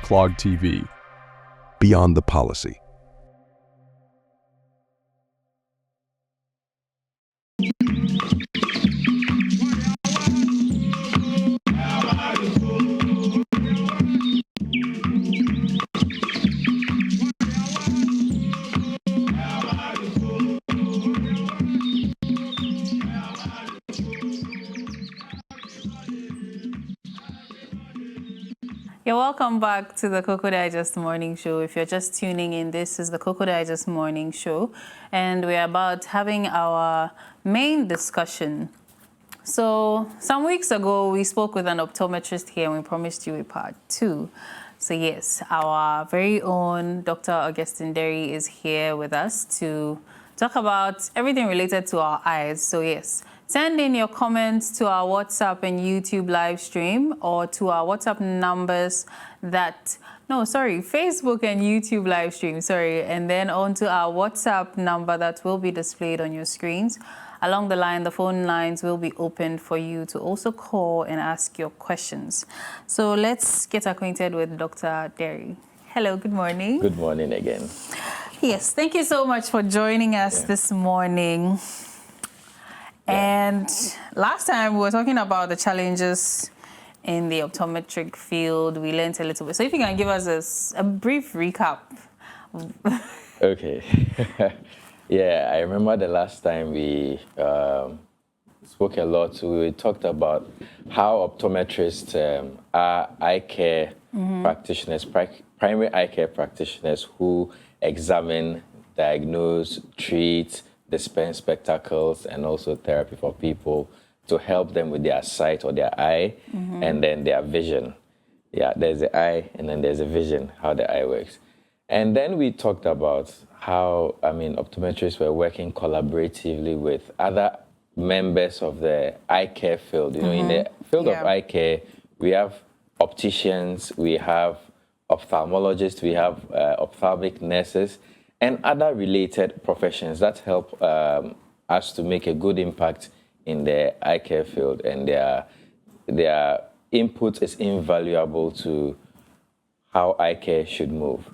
clogged TV. Beyond the policy. You're welcome back to the KOKO Digest Morning Show. If you're just tuning in, this is the KOKO Digest Morning Show, and we're about having our main discussion. So some weeks ago, we spoke with an optometrist here, and we promised you a part 2. So yes, our very own Dr. Augustine Derry is here with us to talk about everything related to our eyes. So yes, send in your comments to our WhatsApp and YouTube live stream, or to our WhatsApp numbers Facebook and YouTube live stream, and then onto our WhatsApp number that will be displayed on your screens. Along the line, the phone lines will be opened for you to also call and ask your questions. So let's get acquainted with Dr. Derry. Hello, good morning. Good morning again. Yes, thank you so much for joining us this morning. And last time we were talking about the challenges in the optometric field. We learned a little bit. So if you can give us a brief recap. Okay. Yeah, I remember the last time we spoke a lot. We talked about how optometrists are eye care practitioners, primary eye care practitioners who examine, diagnose, treat, dispense spectacles, and also therapy for people to help them with their sight or their eye, and then their vision. Yeah, there's the eye, and then there's the vision, how the eye works. And then we talked about how, optometrists were working collaboratively with other members of the eye care field. You know, in the field of eye care, we have opticians, we have ophthalmologists, we have ophthalmic nurses, and other related professions that help us to make a good impact in the eye care field, and their input is invaluable to how eye care should move.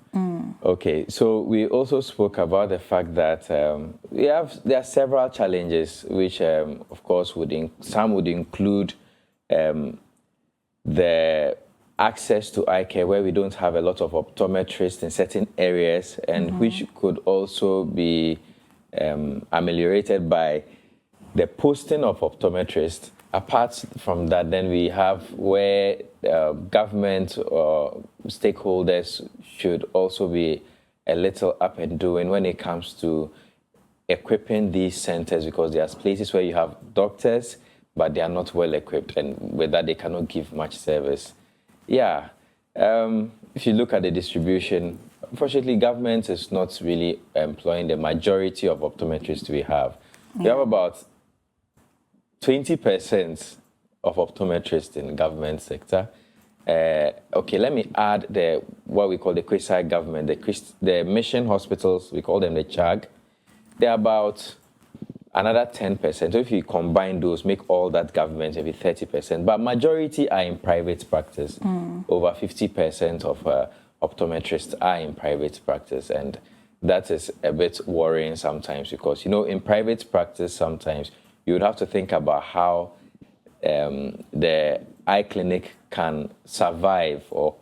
Okay, so we also spoke about the fact that there are several challenges, which of course some would include the access to eye care, where we don't have a lot of optometrists in certain areas, and which could also be ameliorated by the posting of optometrists. Apart from that, then we have where government or stakeholders should also be a little up and doing when it comes to equipping these centers, because there's places where you have doctors, but they are not well equipped, and with that they cannot give much service. Yeah, if you look at the distribution, unfortunately, government is not really employing the majority of optometrists we have. We have about 20% of optometrists in the government sector. Okay, let me add what we call the quasi-government, the mission hospitals, we call them the CHAG. They're about another 10%. So if you combine those, make all that government, maybe 30%. But majority are in private practice. Over 50% of optometrists are in private practice. And that is a bit worrying sometimes, because, in private practice, sometimes you would have to think about how the eye clinic can survive, or,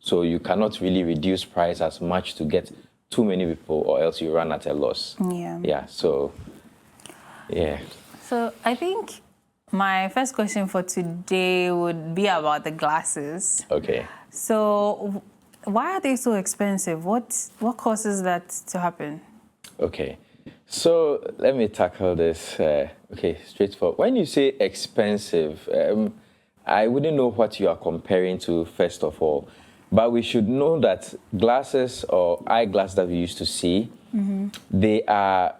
so you cannot really reduce price as much to get too many people, or else you run at a loss. Yeah, so, yeah. So I think my first question for today would be about the glasses. Okay. So why are they so expensive? What causes that to happen? Okay. So let me tackle this, straightforward. When you say expensive, I wouldn't know what you are comparing to, first of all. But we should know that glasses or eyeglasses that we used to see, they are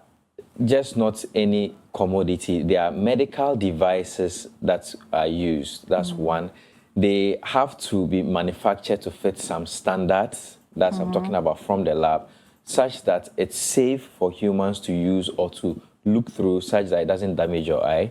just not any commodity. They are medical devices that are used. That's one. They have to be manufactured to fit some standards, that's I'm talking about, from the lab, such that it's safe for humans to use or to look through, such that it doesn't damage your eye.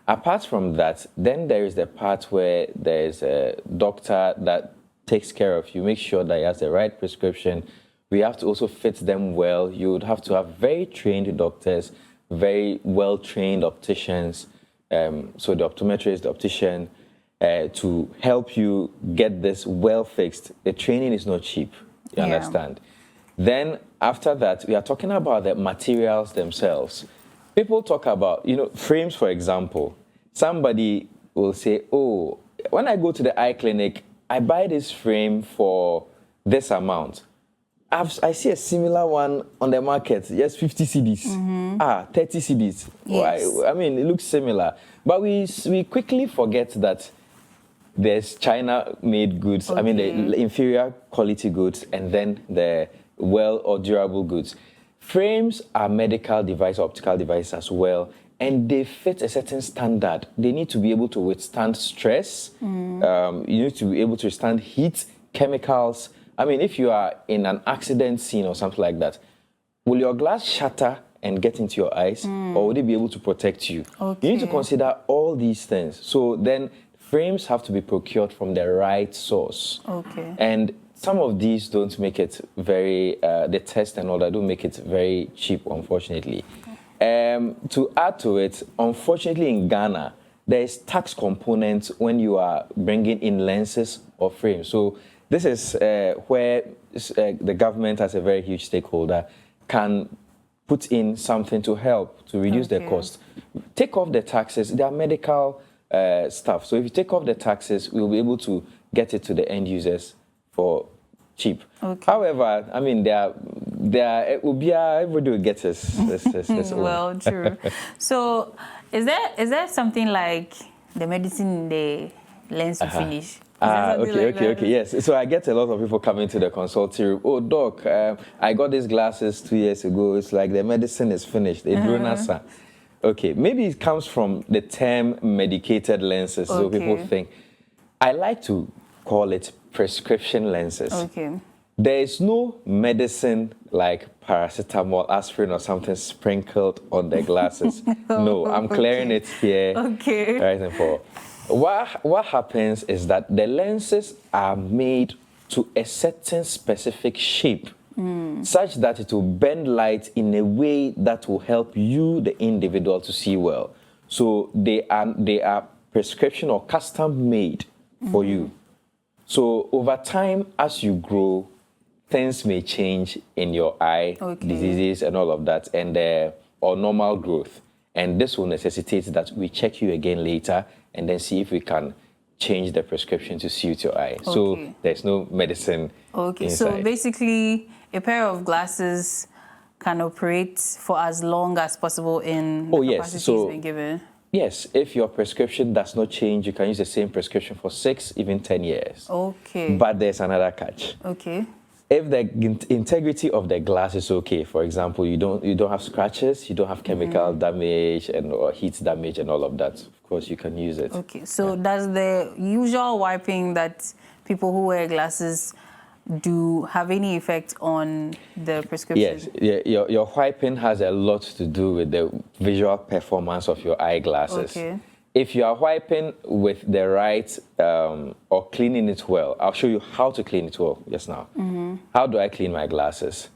Apart from that, then there is the part where there is a doctor that takes care of you, make sure that he has the right prescription. We have to also fit them well. You would have to have very trained doctors, very well-trained opticians. So the optometrist, the optician, to help you get this well fixed. The training is not cheap, you understand? Then after that, we are talking about the materials themselves. People talk about, frames, for example. Somebody will say, oh, when I go to the eye clinic, I buy this frame for this amount. I see a similar one on the market. Yes, 50 cedis. 30 cedis. Yes. I mean, it looks similar. But we quickly forget that there's China-made goods, I mean, the inferior quality goods, and then the well or durable goods. Frames are medical device, optical device as well, and they fit a certain standard. They need to be able to withstand stress. You need to be able to withstand heat, chemicals. I mean, if you are in an accident scene or something like that, will your glass shatter and get into your eyes, or would it be able to protect you? You need to consider all these things. So then frames have to be procured from the right source. And some of these don't make it very, the test and all that don't make it very cheap, unfortunately. To add to it, unfortunately in Ghana, there is tax components when you are bringing in lenses or frames. So this is where the government, as a very huge stakeholder, can put in something to help to reduce the cost. Take off the taxes. They are medical stuff. So if you take off the taxes, we'll be able to get it to the end users for cheap. However, I mean, everybody will get this. Well, true. So is there something like the medicine in the lens finish? Okay. Yes. So I get a lot of people coming to the consulting room. Oh, doc, I got these glasses 2 years ago. It's like the medicine is finished. Okay, maybe it comes from the term medicated lenses. So people think. I like to call it prescription lenses. There is no medicine like paracetamol, aspirin, or something sprinkled on the glasses. No, I'm clearing it here. Right and for. What happens is that the lenses are made to a certain specific shape, such that it will bend light in a way that will help you, the individual, to see well. So they are prescription or custom made for you. So over time, as you grow, things may change in your eye, diseases and all of that, and or normal growth. And this will necessitate that we check you again later and then see if we can change the prescription to suit your eye. So there's no medicine inside. So basically, a pair of glasses can operate for as long as possible in the capacity it's been given. Yes, if your prescription does not change, you can use the same prescription for 6, even 10 years. But there's another catch. If the integrity of the glass is okay, for example, you don't have scratches, you don't have chemical damage or heat damage and all of that, of course you can use it. So does the usual wiping that people who wear glasses do have any effect on the prescription? Yes, your wiping has a lot to do with the visual performance of your eyeglasses. If you are wiping with the right or cleaning it well, I'll show you how to clean it well just now. How do I clean my glasses?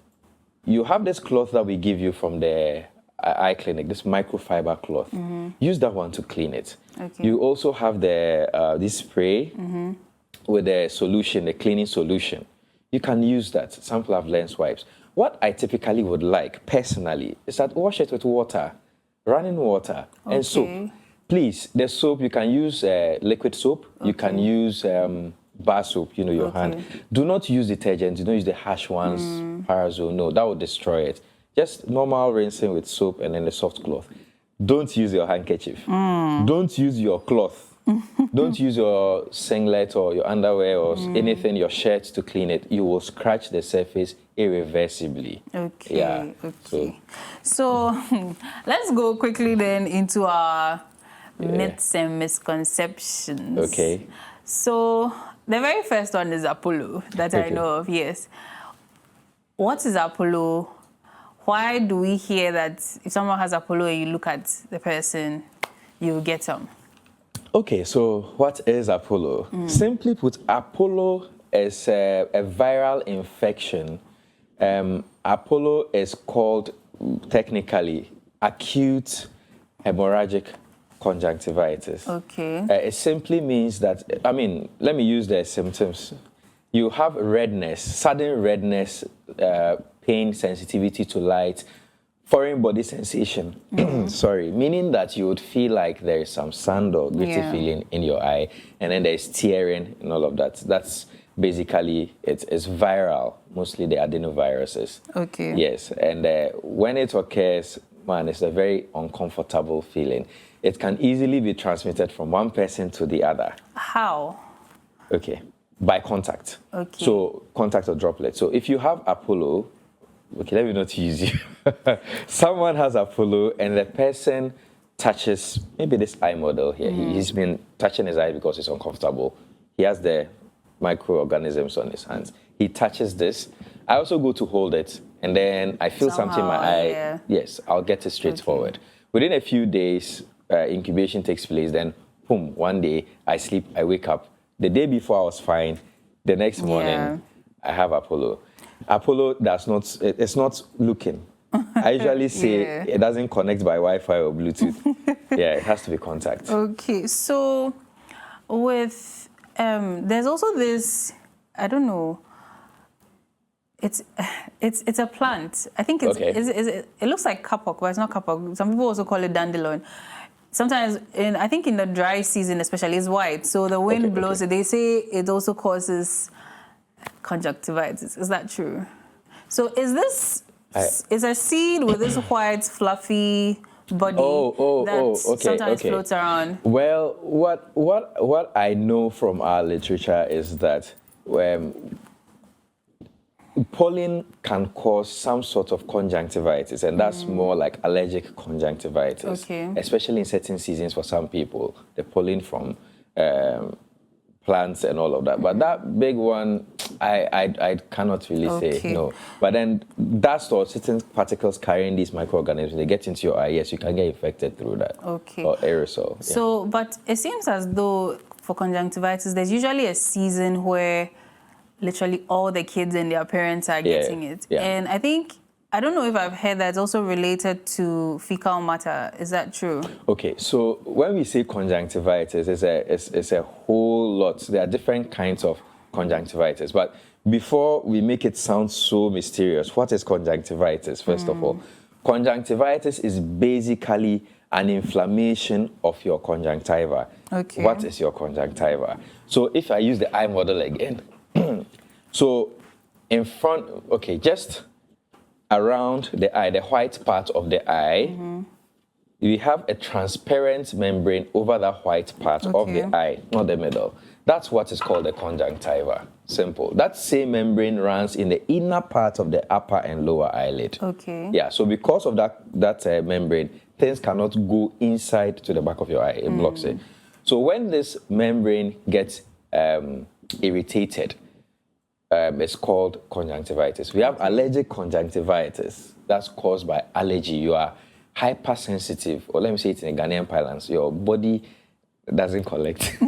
You have this cloth that we give you from the eye clinic, this microfiber cloth. Use that one to clean it. You also have the this spray with the solution, the cleaning solution. You can use that. Some people have lens wipes. What I typically would like, personally, is that wash it with water, running water, and soap. Please, the soap, you can use liquid soap. You can use bar soap, your hand. Do not use detergent. Do not use the harsh ones, Parazone. No, that will destroy it. Just normal rinsing with soap and then the soft cloth. Don't use your handkerchief. Don't use your cloth. Don't use your singlet or your underwear or anything, your shirt to clean it. You will scratch the surface irreversibly. So let's go quickly then into our myths and misconceptions. So the very first one is Apollo that I know of. Yes. What is Apollo? Why do we hear that if someone has Apollo and you look at the person, you will get some? So what is Apollo? Simply put, Apollo is a viral infection. Apollo is called technically acute hemorrhagic conjunctivitis. Okay. It simply means that, let me use the symptoms. You have redness, sudden redness, pain, sensitivity to light, foreign body sensation, sorry, meaning that you would feel like there is some sand or gritty feeling in your eye, and then there's tearing and all of that. That's basically, it's viral, mostly the adenoviruses. Okay. Yes, and when it occurs, man, it's a very uncomfortable feeling. It can easily be transmitted from one person to the other. How? Okay, by contact. Okay. So contact or droplet. So if you have Apollo, okay, let me not use you. Someone has Apollo and the person touches maybe this eye model here. He's been touching his eye because it's uncomfortable. He has the microorganisms on his hands. He touches this. I also go to hold it, and then I feel something in my eye. Yeah. Yes, I'll get it straight forward. Within a few days, incubation takes place. Then, boom, one day I sleep, I wake up. The day before I was fine. The next morning, I have Apollo. Apollo does not, it's not looking. I usually say it doesn't connect by Wi-Fi or Bluetooth. It has to be contact. Okay, so with, there's also this, I don't know, it's a plant. I think it's, it looks like kapok, but it's not kapok. Some people also call it dandelion. Sometimes, I think in the dry season especially, it's white. So the wind blows it. They say it also causes conjunctivitis. Is that true? So is this is a seed with this white fluffy body that sometimes floats around? Well, what I know from our literature is that pollen can cause some sort of conjunctivitis, and that's more like allergic conjunctivitis, especially in certain seasons for some people, the pollen from plants and all of that. But that big one, I cannot really say, no. But then dust or certain particles carrying these microorganisms, they get into your eye, yes, you can get infected through that. Or aerosol. So, but it seems as though for conjunctivitis, there's usually a season where literally all the kids and their parents are getting it. And I think, I don't know if I've heard that it's also related to fecal matter. Is that true? Okay, so when we say conjunctivitis, it's a whole lot. There are different kinds of conjunctivitis. But before we make it sound so mysterious, what is conjunctivitis, first of all? Conjunctivitis is basically an inflammation of your conjunctiva. What is your conjunctiva? So if I use the eye model again, so in front, just around the eye, the white part of the eye, we have a transparent membrane over that white part of the eye, not the middle. That's what is called the conjunctiva. Simple. That same membrane runs in the inner part of the upper and lower eyelid. So because of that membrane, things cannot go inside to the back of your eye. It blocks it. So when this membrane gets irritated, it's called conjunctivitis. We have allergic conjunctivitis. That's caused by allergy. You are hypersensitive, or let me say it in a Ghanaian parlance, your body doesn't collect.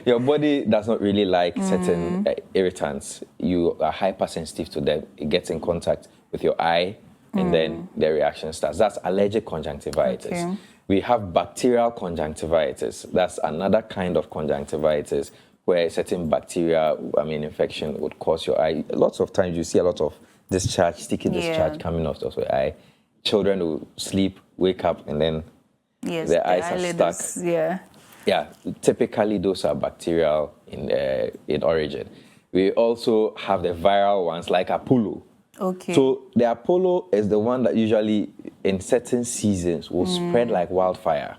Your body does not really like certain irritants. You are hypersensitive to them. It gets in contact with your eye, and then the reaction starts. That's allergic conjunctivitis. We have bacterial conjunctivitis. That's another kind of conjunctivitis where certain bacteria, infection would cause your eye. Lots of times you see a lot of discharge, sticky discharge coming off of your eye. Children will sleep, wake up, and then their eyes are stuck. Typically those are bacterial in origin. We also have the viral ones like Apollo. So the Apollo is the one that usually in certain seasons will spread like wildfire.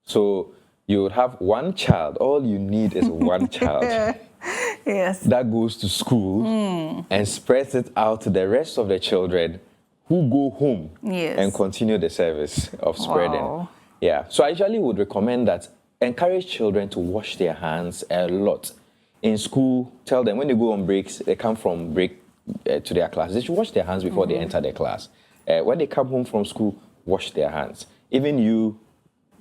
So you would have one child, all you need is one child that goes to school and spreads it out to the rest of the children who go home and continue the service of spreading. So I usually would recommend that encourage children to wash their hands a lot. In school, tell them when they go on breaks, they come from break to their class, they should wash their hands before they enter their class. When they come home from school, wash their hands. Even you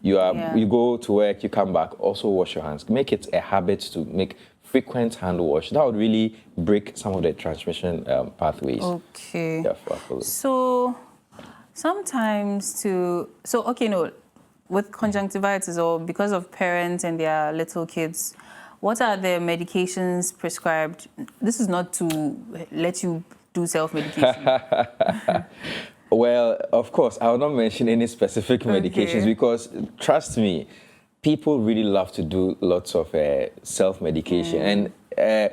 go to work, you come back, also wash your hands. Make it a habit to make frequent hand wash. That would really break some of the transmission pathways. Okay. Yeah, for Apollo. So sometimes with conjunctivitis or because of parents and their little kids, what are the medications prescribed? This is not to let you do self-medication. Well, of course, I will not mention any specific medications because, trust me, people really love to do lots of self-medication. And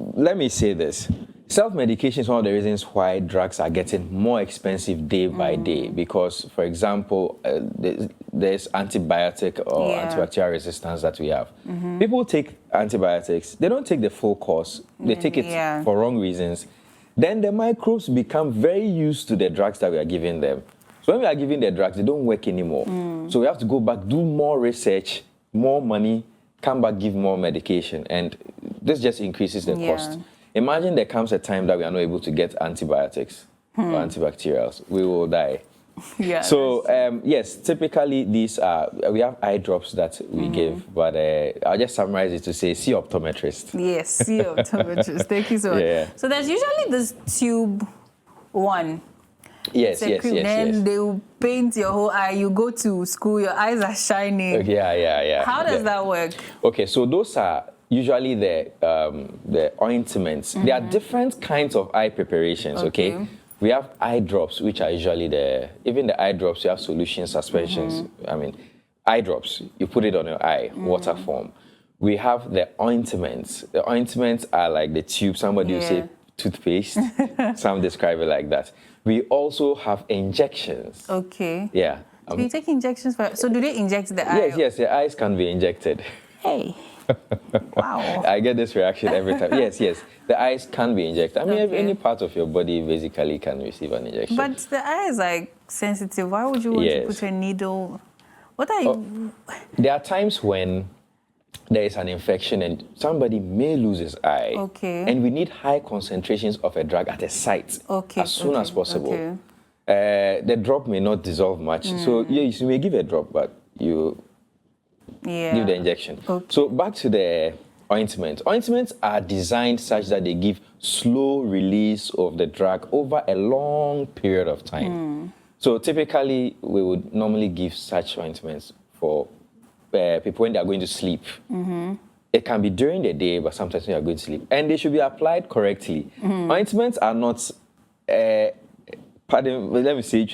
let me say this. Self-medication is one of the reasons why drugs are getting more expensive day by day because, for example, there's antibiotic or antibacterial resistance that we have. People take antibiotics. They don't take the full course. They take it for wrong reasons. Then the microbes become very used to the drugs that we are giving them. So when we are giving the drugs, they don't work anymore. So we have to go back, do more research, more money, come back, give more medication. And this just increases the cost. Imagine there comes a time that we are not able to get antibiotics or antibacterials. We will die. So, yes, typically these are, we have eye drops that we give, but I'll just summarize it to say, see optometrist. Yes, see optometrist. Thank you so much. Yeah. So there's usually this tube one. Yes. Then they will paint your whole eye. You go to school, your eyes are shining. Yeah. How does that work? Okay, so those are usually the ointments. There are different kinds of eye preparations, okay? We have eye drops, which are usually even the eye drops, you have solution suspensions. I mean, eye drops, you put it on your eye, water form. We have the ointments. The ointments are like the tube, somebody will say toothpaste, some describe it like that. We also have injections. Okay. Yeah. So you take injections so do they inject the eye? Yes, the eyes can be injected. Hey. Wow. I get this reaction every time. Yes, the eyes can be injected. I mean, any part of your body basically can receive an injection. But the eye is like sensitive. Why would you want to put a needle? What are you? There are times when there is an infection and somebody may lose his eye. Okay. And we need high concentrations of a drug at a site as soon as possible. Okay. The drop may not dissolve much. So you may give a drop, but you give the injection. Okay. So back to the ointment. Ointments are designed such that they give slow release of the drug over a long period of time. So typically, we would normally give such ointments for people when they are going to sleep. It can be during the day, but sometimes when you are going to sleep. And they should be applied correctly. Ointments are not, pardon, let me say,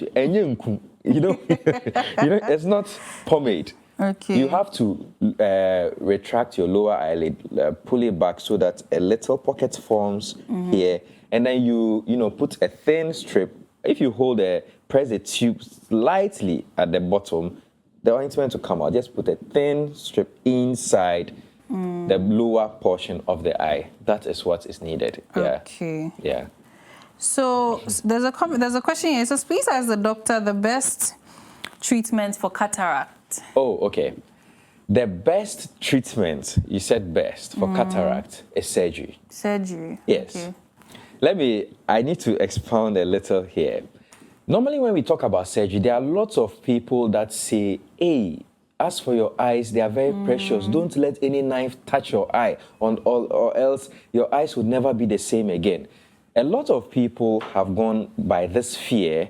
it's not pomade. Okay. You have to retract your lower eyelid, pull it back so that a little pocket forms here, and then you put a thin strip. If you press the tube slightly at the bottom, the ointment will come out. Just put a thin strip inside the lower portion of the eye. That is what is needed. Okay. Yeah. So there's a question here. It says, please ask the doctor the best treatment for cataract. Oh, okay. The best treatment, you said best, for cataract is surgery. Surgery. Yes. Okay. I need to expound a little here. Normally when we talk about surgery, there are lots of people that say, hey, as for your eyes, they are very precious. Don't let any knife touch your eye or else your eyes would never be the same again. A lot of people have gone by this fear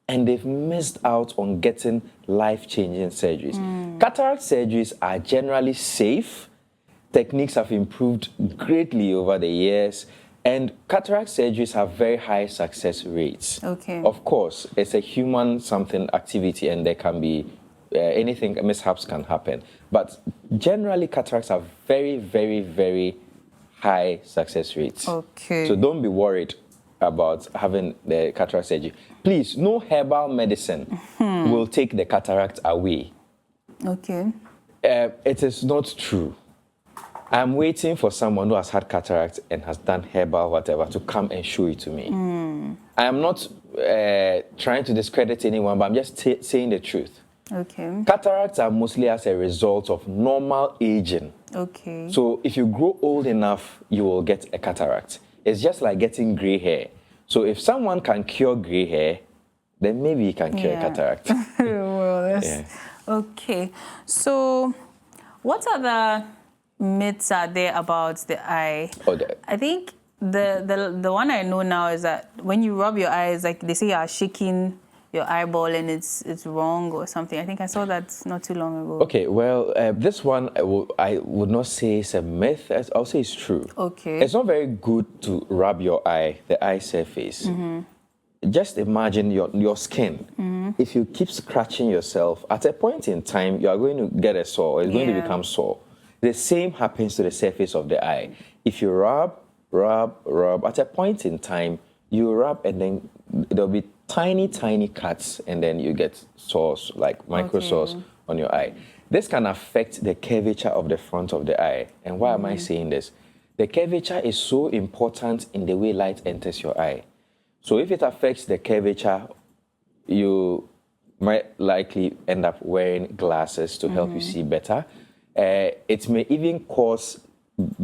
and they've missed out on getting life-changing surgeries. Cataract surgeries are generally safe. Techniques have improved greatly over the years, and cataract surgeries have very high success rates. Okay. Of course, it's a human activity, and there can be mishaps can happen. But generally, cataracts have very, very, very high success rates. Okay. So don't be worried about having the cataract surgery. Please, no herbal medicine will take the cataract away. Okay. It is not true. I'm waiting for someone who has had cataract and has done herbal whatever to come and show it to me. I am not trying to discredit anyone, but I'm just saying the truth. Okay. Cataracts are mostly as a result of normal aging. Okay. So if you grow old enough, you will get a cataract. It's just like getting gray hair. So if someone can cure gray hair, then maybe he can cure cataract. Well, that's... Okay. So what are myths are there about the eye? I think the one I know now is that when you rub your eyes, like they say, you are shaking your eyeball and it's wrong or something. I think I saw that not too long ago. Okay, well, this one I would not say it's a myth. I'll say it's true. Okay. It's not very good to rub your eye, the eye surface. Just imagine your skin. If you keep scratching yourself, at a point in time, you are going to get a sore. It's going to become sore. The same happens to the surface of the eye. If you rub, at a point in time, you rub and then there'll be tiny cuts and then you get sores, like micro sores on your eye. This can affect the curvature of the front of the eye. And why am I saying this? The curvature is so important in the way light enters your eye. So if it affects the curvature, you might likely end up wearing glasses to help you see better. It may even cause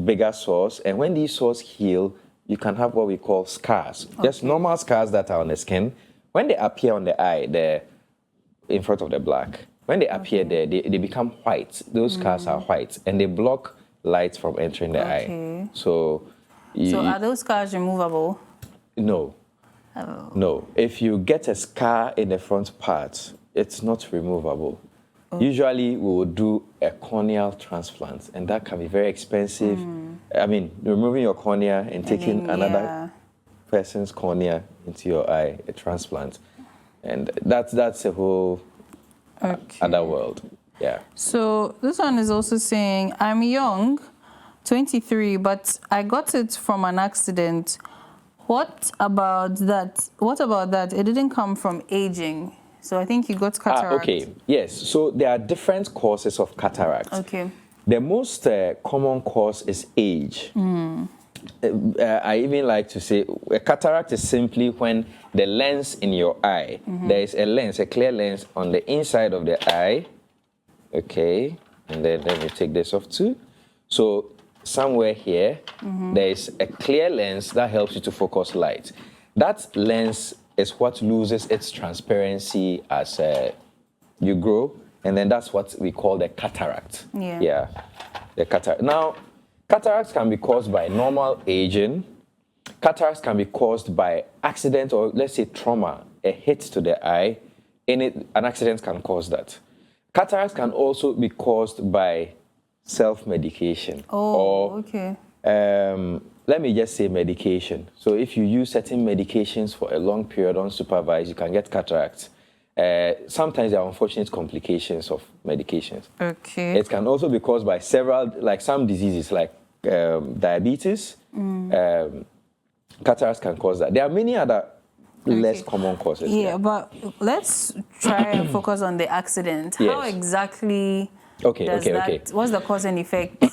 bigger sores. And when these sores heal, you can have what we call scars. Just normal scars that are on the skin. When they appear on the eye, they're in front of the black. When they appear there, they become white. Those scars are white, and they block light from entering the eye. So are those scars removable? No. Oh. No. If you get a scar in the front part, it's not removable. Usually, we will do a corneal transplant, and that can be very expensive. I mean, removing your cornea and taking another person's cornea into your eye, a transplant. And that's a whole other world. Yeah. So this one is also saying, I'm young, 23, but I got it from an accident. What about that? It didn't come from aging. So I think you got cataract. Okay, yes. So there are different causes of cataract. Okay. The most common cause is age. I even like to say a cataract is simply when the lens in your eye, there is a lens, a clear lens on the inside of the eye. Okay, and then let me take this off too. So somewhere here, there is a clear lens that helps you to focus light. That lens is what loses its transparency as you grow, and then that's what we call the cataract. Yeah, the cataract. Now, cataracts can be caused by normal aging. Cataracts can be caused by accident or, let's say, trauma, a hit to the eye. An accident can cause that. Cataracts can also be caused by self-medication. Let me just say medication. So if you use certain medications for a long period unsupervised, you can get cataracts. Sometimes there are unfortunate complications of medications. Okay. It can also be caused by several, like some diseases like diabetes. Cataracts can cause that. There are many other less common causes. Yeah, but let's try and focus on the accident. How exactly what's the cause and effect?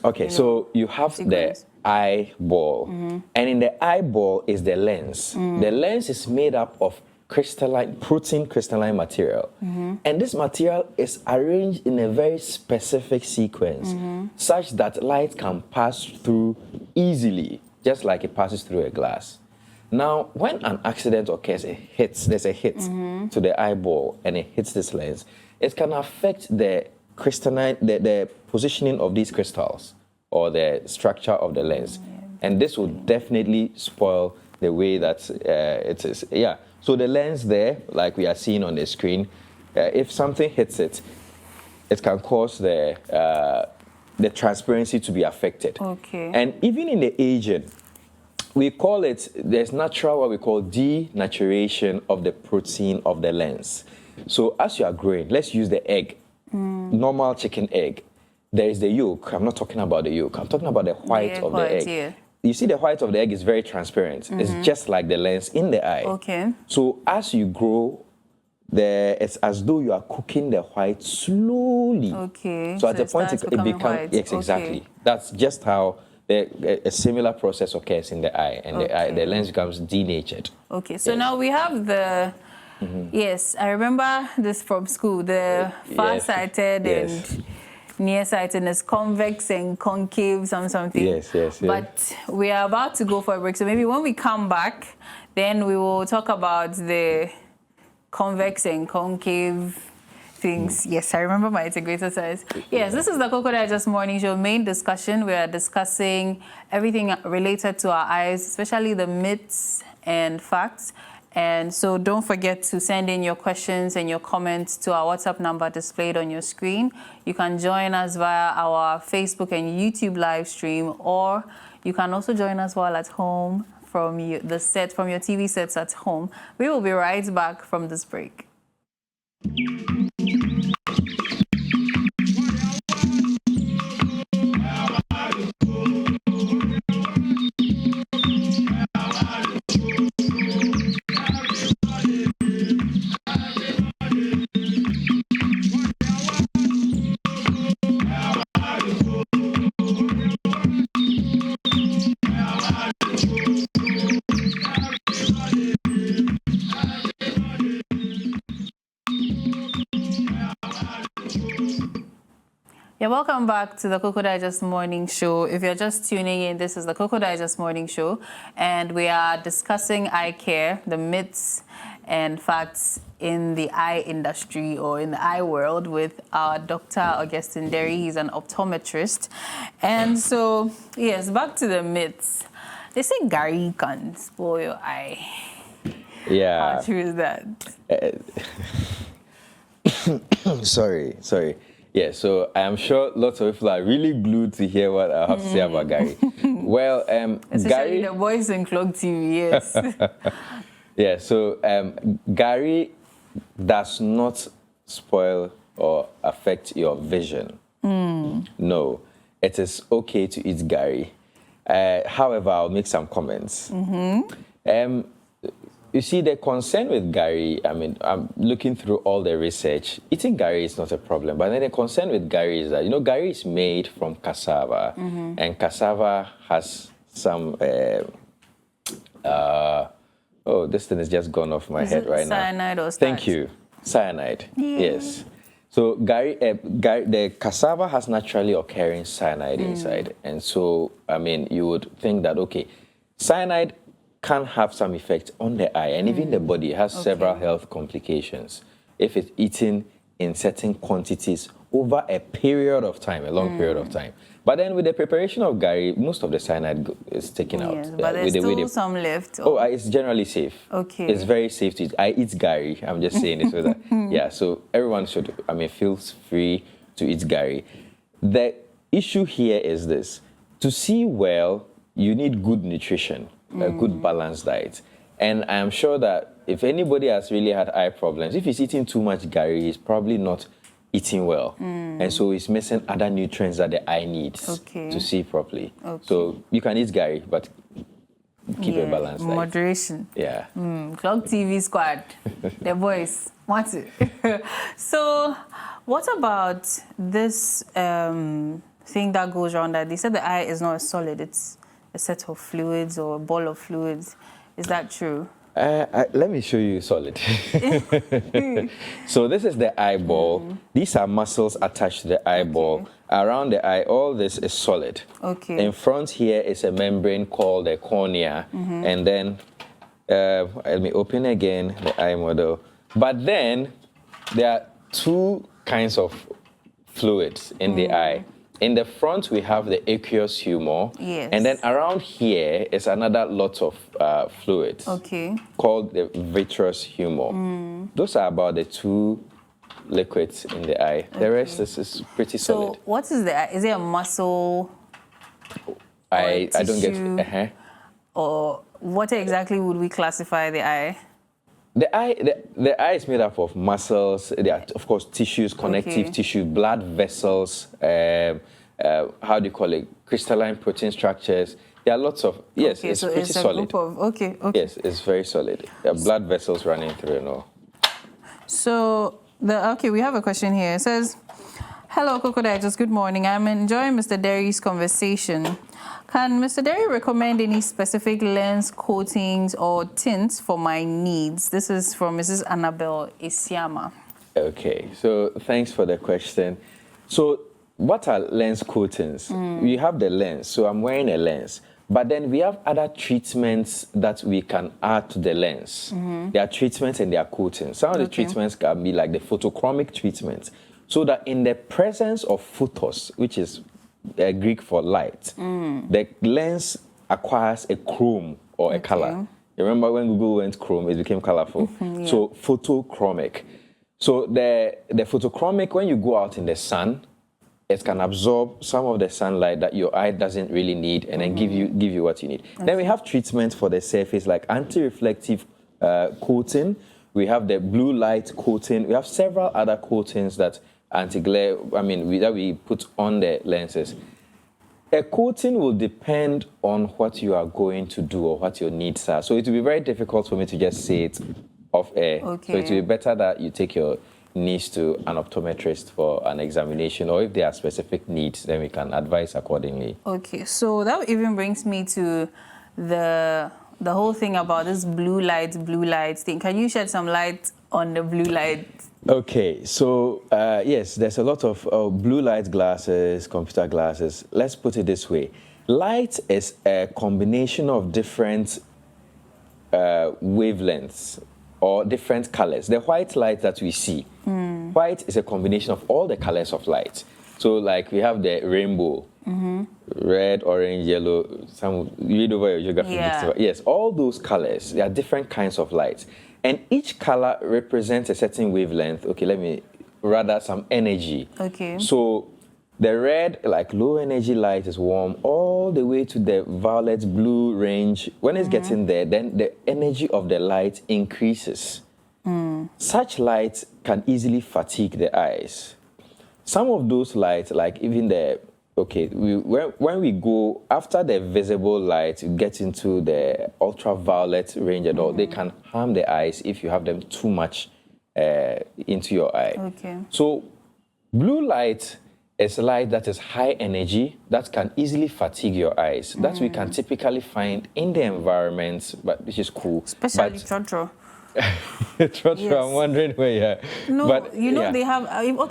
Okay, so you have sequence. The eyeball, and in the eyeball is the lens. The lens is made up of protein crystalline material, and this material is arranged in a very specific sequence such that light can pass through easily, just like it passes through a glass. Now, when an accident occurs, there's a hit to the eyeball and it hits this lens, it can affect the crystalline, the positioning of these crystals or the structure of the lens. And this will definitely spoil the way that it is. Yeah. So the lens there, like we are seeing on the screen, if something hits it, it can cause the transparency to be affected. Okay. And even in the aging, we call it, there's natural, what we call denaturation of the protein of the lens. So as you are growing, let's use the egg, normal chicken egg. There is the yolk. I'm not talking about the yolk. I'm talking about the white of the egg. Yeah. You see, the white of the egg is very transparent. It's just like the lens in the eye. Okay. So as you grow, it's as though you are cooking the white slowly. Okay. So at the point it becomes, yes, exactly. That's just how a similar process occurs in the eye, and the lens becomes denatured. Okay. So now we have the. Yes, I remember this from school. The far-sighted and nearsightedness, convex and concave, something. Yes. But we are about to go for a break, so maybe when we come back, then we will talk about the convex and concave things. Yes, I remember my integrated size. Yes, this is the KOKO Digest Morning Show main discussion. We are discussing everything related to our eyes, especially the myths and facts. And so don't forget to send in your questions and your comments to our WhatsApp number displayed on your screen. You can join us via our Facebook and YouTube live stream, or you can also join us while at home from your TV sets at home. We will be right back from this break. Yeah, welcome back to the KOKO Digest Morning Show. If you're just tuning in, this is the KOKO Digest Morning Show, and we are discussing eye care, the myths and facts in the eye industry or in the eye world with our Dr. Augustine Derry. He's an optometrist. And so, yes, back to the myths. They say Gary can spoil your eye. Yeah. How true is that? Sorry. Yeah, so I am sure lots of people are really glued to hear what I have to say about Gary. Well, Especially Gary, the boys in Clock TV, yes. yeah, so Gary does not spoil or affect your vision. No, it is okay to eat Gary. However, I'll make some comments. You see, the concern with Gary, I mean, I'm looking through all the research. Eating Gary is not a problem, but then the concern with Gary is that, you know, Gary is made from cassava, and cassava has some, this thing has just gone off my head right now. Cyanide or starch? Thank you. Cyanide, yes. So the cassava has naturally occurring cyanide inside. And so, I mean, you would think that, okay, cyanide can have some effect on the eye and even the body. It has several health complications if it's eaten in certain quantities over a period of time, a long period of time. But then with the preparation of Gary, most of the cyanide is taken out. Yes, but there's still some left. It's generally safe. Okay. It's very safe to eat. I eat Gary. I'm just saying it so that, yeah, so everyone should, I mean, feels free to eat Gary. The issue here is this. To see well, you need good nutrition, a good balanced diet. And I am sure that if anybody has really had eye problems, if he's eating too much Gary, he's probably not eating well. And so he's missing other nutrients that the eye needs to see properly. So you can eat Gary, but keep a balanced diet. Moderation. Yeah. Clock TV squad, the boys want it. So what about this thing that goes around that they said the eye is not a solid, it's a set of fluids or a ball of fluids. Is that true? Let me show you solid. So this is the eyeball. These are muscles attached to the eyeball. Around the eye, all this is solid. In front here is a membrane called the cornea. And then, let me open again the eye model. But then, there are two kinds of fluids in the eye. In the front, we have the aqueous humor. And then around here is another lot of fluids called the vitreous humor. Those are about the two liquids in the eye. The rest is pretty solid. So what is the eye? Is it a muscle? I don't get Or what exactly would we classify the eye? The eye is made up of muscles. There are, of course, tissues, connective tissue, blood vessels, how do you call it? Crystalline protein structures. There are lots of, yes, it's so pretty it's solid. A group of, Yes, it's very solid. There are blood vessels running through and all. So, we have a question here. It says, hello, KOKO Digest, good morning. I'm enjoying Mr. Derry's conversation. Can Mr. Derry recommend any specific lens coatings or tints for my needs? This is from Mrs. Annabelle Isiama. Okay, so thanks for the question. So what are lens coatings? You have the lens, so I'm wearing a lens. But then we have other treatments that we can add to the lens. There are treatments and there are coatings. Some of the treatments can be like the photochromic treatment, so that in the presence of photos, which is Greek for light, the lens acquires a chrome or a color. You remember when Google went chrome, it became colorful. So photochromic. So the photochromic, when you go out in the sun, it can absorb some of the sunlight that your eye doesn't really need, and then give you what you need. Then we have treatments for the surface like anti-reflective coating. We have the blue light coating. We have several other coatings that anti-glare. That we put on the lenses. A coating will depend on what you are going to do or what your needs are. So it will be very difficult for me to just say it off air. So it will be better that you take your needs to an optometrist for an examination, or if there are specific needs, then we can advise accordingly. Okay, so that even brings me to the whole thing about this blue light thing. Can you shed some light on the blue light? Okay, so yes, there's a lot of blue light glasses, computer glasses. Let's put it this way. Light is a combination of different wavelengths or different colors. The white light that we see, white is a combination of all the colors of light. So like we have the rainbow, red, orange, yellow, some read over your geography. Yes, all those colors, they are different kinds of light. And each color represents a certain wavelength. Some energy. So the red, like low energy light, is warm all the way to the violet blue range. When it's getting there, then the energy of the light increases. Such light can easily fatigue the eyes. Some of those lights, like even when we go after the visible light, you get into the ultraviolet range and all, they can harm the eyes if you have them too much into your eye. So blue light is light that is high energy, that can easily fatigue your eyes. That we can typically find in the environment, but which is cool. Especially Trotro. Trotro, yes. I'm wondering where you are. No, but, they have,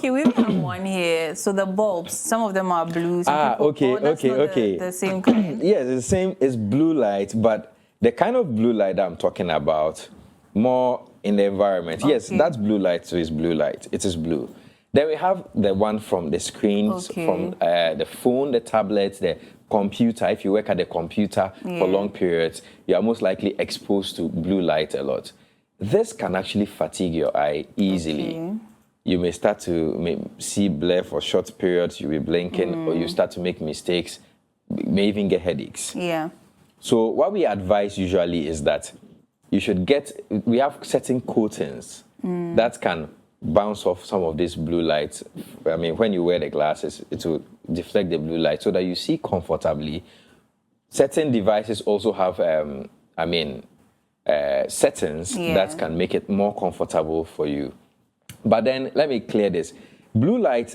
we have one here. So the bulbs, some of them are blue. The same kind. Yes, the same is blue light, but the kind of blue light that I'm talking about, more in the environment. Yes, that's blue light, so it's blue light. It is blue. Then we have the one from the screens, from the phone, the tablet, the computer. If you work at the computer for long periods, you are most likely exposed to blue light a lot. This can actually fatigue your eye easily. You may start to see blur for short periods, you'll be blinking, or you start to make mistakes, may even get headaches. So what we advise usually is that you should we have certain coatings that can bounce off some of this blue light. When you wear the glasses, it will deflect the blue light so that you see comfortably. Certain devices also have, settings that can make it more comfortable for you. But then, let me clear this. Blue light,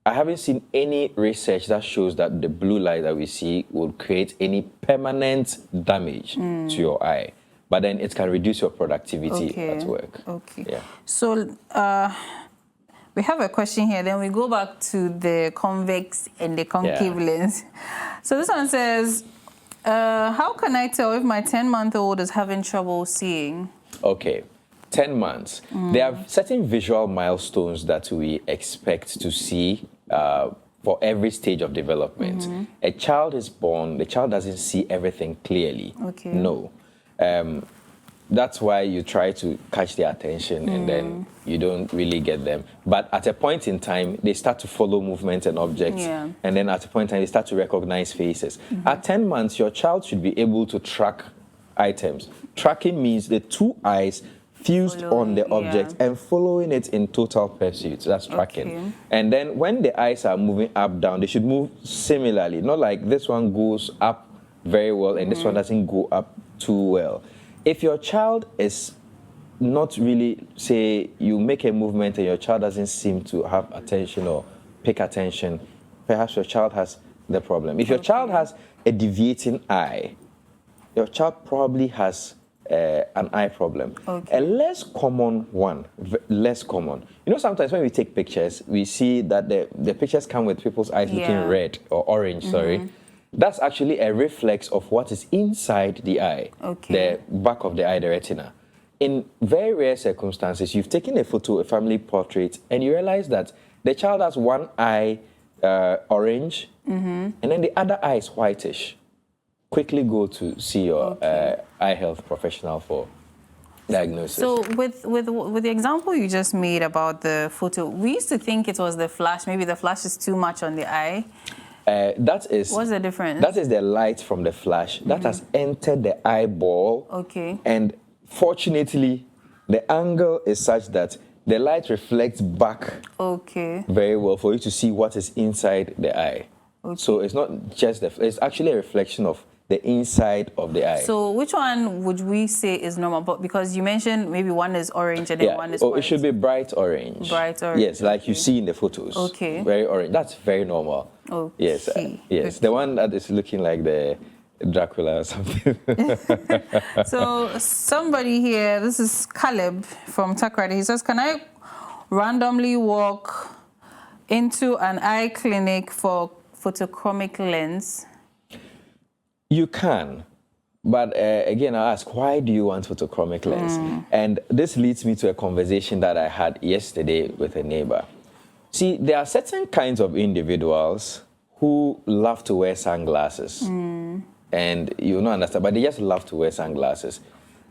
I haven't seen any research that shows that the blue light that we see will create any permanent damage to your eye. But then it can reduce your productivity at work. So we have a question here. Then we go back to the convex and the concave lens. So this one says, how can I tell if my 10-month-old is having trouble seeing? 10 months. There are certain visual milestones that we expect to see for every stage of development. A child is born, the child doesn't see everything clearly. No. That's why you try to catch their attention and then you don't really get them. But at a point in time, they start to follow movement and objects. And then at a point in time, they start to recognize faces. At 10 months, your child should be able to track items. Tracking means the two eyes fused on the object and following it in total pursuit. That's tracking. And then when the eyes are moving up, down, they should move similarly. Not like this one goes up very well and this one doesn't go up too well. If your child is not really, say, you make a movement and your child doesn't seem to have attention or pick attention, perhaps your child has the problem. If your child has a deviating eye, your child probably has an eye problem. A less common one, less common. Sometimes when we take pictures, we see that the pictures come with people's eyes looking red or orange, That's actually a reflex of what is inside the eye, Okay. the back of the eye, the retina. In very rare circumstances, you've taken a photo, a family portrait, and you realize that the child has one eye orange, and then the other eye is whitish. Quickly go to see your eye health professional for diagnosis. So with the example you just made about the photo, we used to think it was the flash. Maybe the flash is too much on the eye. What's the difference? That is the light from the flash that has entered the eyeball. Okay. And fortunately, the angle is such that the light reflects back very well for you to see what is inside the eye. So it's not just it's actually a reflection of the inside of the eye. So which one would we say is normal? But because you mentioned maybe one is orange and then one is white. It should be bright orange. Bright orange. Yes, like you see in the photos. Okay. Very orange. That's very normal. Okay. Yes. Yes. The one that is looking like the Dracula or something. So somebody here, this is Caleb from Takrady. He says, can I randomly walk into an eye clinic for photochromic lens? You can, but again, I ask, why do you want photochromic lens? And this leads me to a conversation that I had yesterday with a neighbor. See, there are certain kinds of individuals who love to wear sunglasses. And you'll not understand, but they just love to wear sunglasses.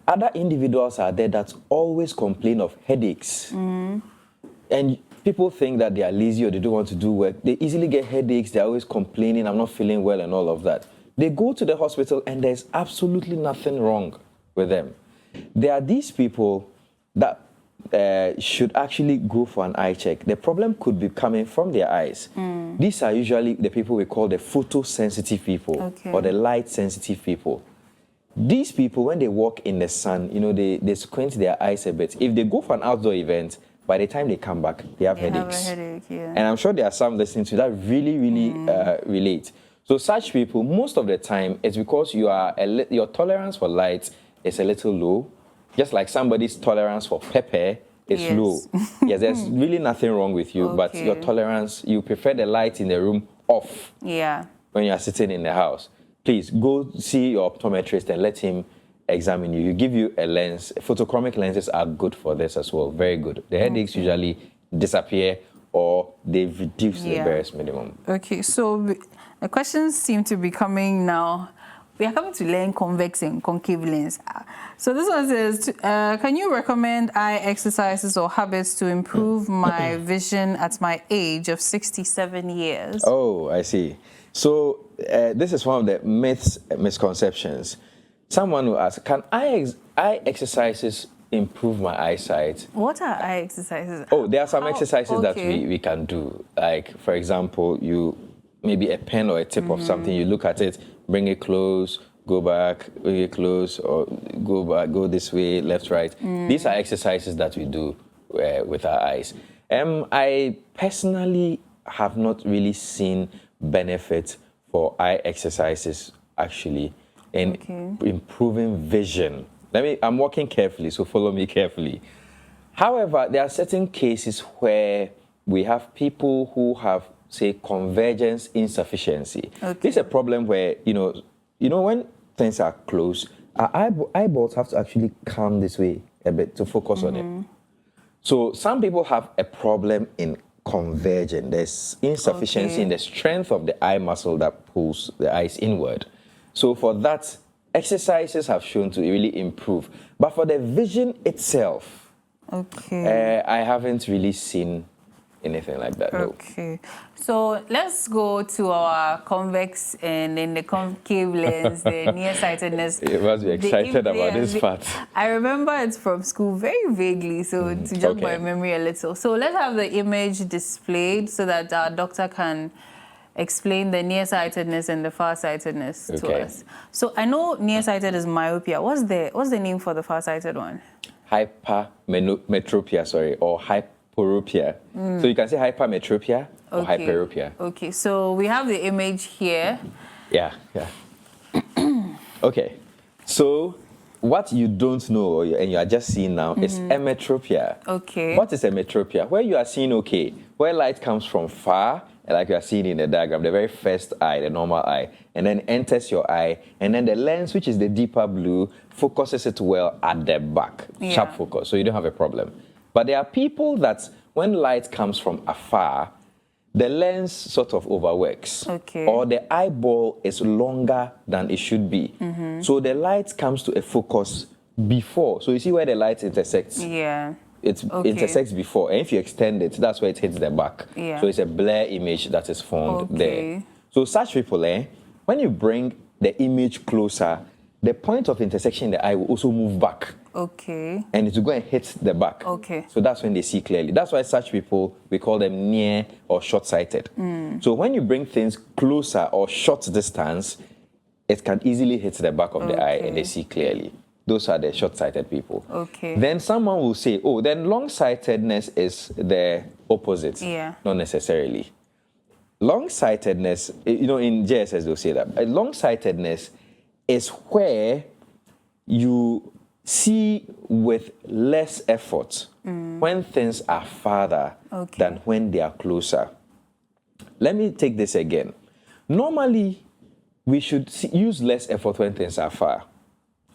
Other individuals are there that always complain of headaches. And people think that they are lazy or they don't want to do work. They easily get headaches, they're always complaining, I'm not feeling well and all of that. They go to the hospital and there's absolutely nothing wrong with them. There are these people that should actually go for an eye check. The problem could be coming from their eyes. These are usually the people we call the photosensitive people or the light-sensitive people. These people, when they walk in the sun, they squint their eyes a bit. If they go for an outdoor event, by the time they come back, they have headaches. Have a headache, And I'm sure there are some listening to that really relate. So such people, most of the time, it's because your tolerance for light is a little low, just like somebody's tolerance for pepper is low. Yes, there's really nothing wrong with you, but your tolerance, you prefer the light in the room off when you are sitting in the house. Please go see your optometrist and let him examine you. He give you a lens. Photochromic lenses are good for this as well, very good. The headaches usually disappear or they reduce the barest minimum. Okay, so the questions seem to be coming now. We are coming to learn convex and concave lens. So this one says, can you recommend eye exercises or habits to improve my vision at my age of 67 years? Oh, I see. So this is one of the misconceptions. Someone will ask, can eye exercises improve my eyesight? What are eye exercises? Oh, there are some exercises that we can do. Like, for example, maybe a pen or a tip of something, you look at it, bring it close, go back, bring it close, or go back, go this way, left, right. These are exercises that we do with our eyes. I personally have not really seen benefit for eye exercises, actually, in improving vision. I'm walking carefully, so follow me carefully. However, there are certain cases where we have people who have, say, convergence insufficiency. This is a problem where, when things are close, our eyeballs have to actually come this way a bit to focus on it. So some people have a problem in converging. There's insufficiency in the strength of the eye muscle that pulls the eyes inward. So for that, exercises have shown to really improve. But for the vision itself, I haven't really seen anything like that. Okay. So let's go to our convex and then the concave lens, the nearsightedness. You must be excited about this part. I remember it from school very vaguely, so to jog my memory a little. So let's have the image displayed so that our doctor can explain the nearsightedness and the farsightedness to us. So I know nearsighted is myopia. What's the name for the farsighted one? Hypermetropia, or hyperopia. So you can say hypermetropia or hyperopia. Okay, so we have the image here. Yeah. Okay, so what you don't know and you are just seeing now is emetropia. Okay. What is emetropia? Where you are seeing where light comes from far like you are seeing in the diagram, the very first eye, the normal eye, and then enters your eye, and then the lens, which is the deeper blue, focuses it well at the back, sharp focus, so you don't have a problem. But there are people that when light comes from afar, the lens sort of overworks, or the eyeball is longer than it should be. So the light comes to a focus before. So you see where the light intersects? Yeah. It intersects before, and if you extend it, that's where it hits the back. So it's a blur image that is formed there. So such people, when you bring the image closer, the point of intersection in the eye will also move back. And it will go and hit the back. So that's when they see clearly. That's why such people, we call them near or short-sighted. So when you bring things closer or short distance, it can easily hit the back of the eye and they see clearly. Those are the short-sighted people. Then someone will say, oh, then long-sightedness is the opposite. Not necessarily. Long-sightedness, you know, in JSS they'll say that. Long-sightedness is where you see with less effort when things are farther than when they are closer. Let me take this again. Normally, we should use less effort when things are far.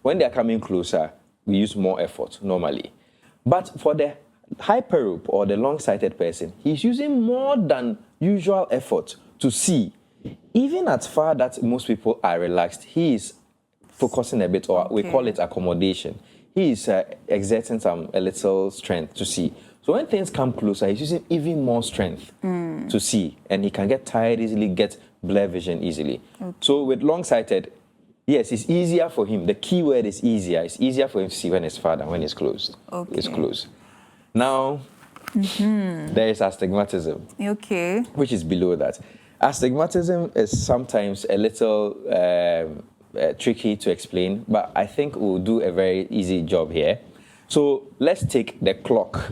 When they are coming closer, we use more effort normally. But for the hyperope or the long-sighted person, he's using more than usual effort to see. Even at far that most people are relaxed, he is focusing a bit, or we call it accommodation. He is exerting a little strength to see. So when things come closer, he's using even more strength to see, and he can get tired easily, get blur vision easily. So with long-sighted, yes, it's easier for him. The key word is easier. It's easier for him to see when it's far than when it's closed. It's close. Now, there is astigmatism, which is below that. Astigmatism is sometimes a little tricky to explain, but I think we'll do a very easy job here. So let's take the clock.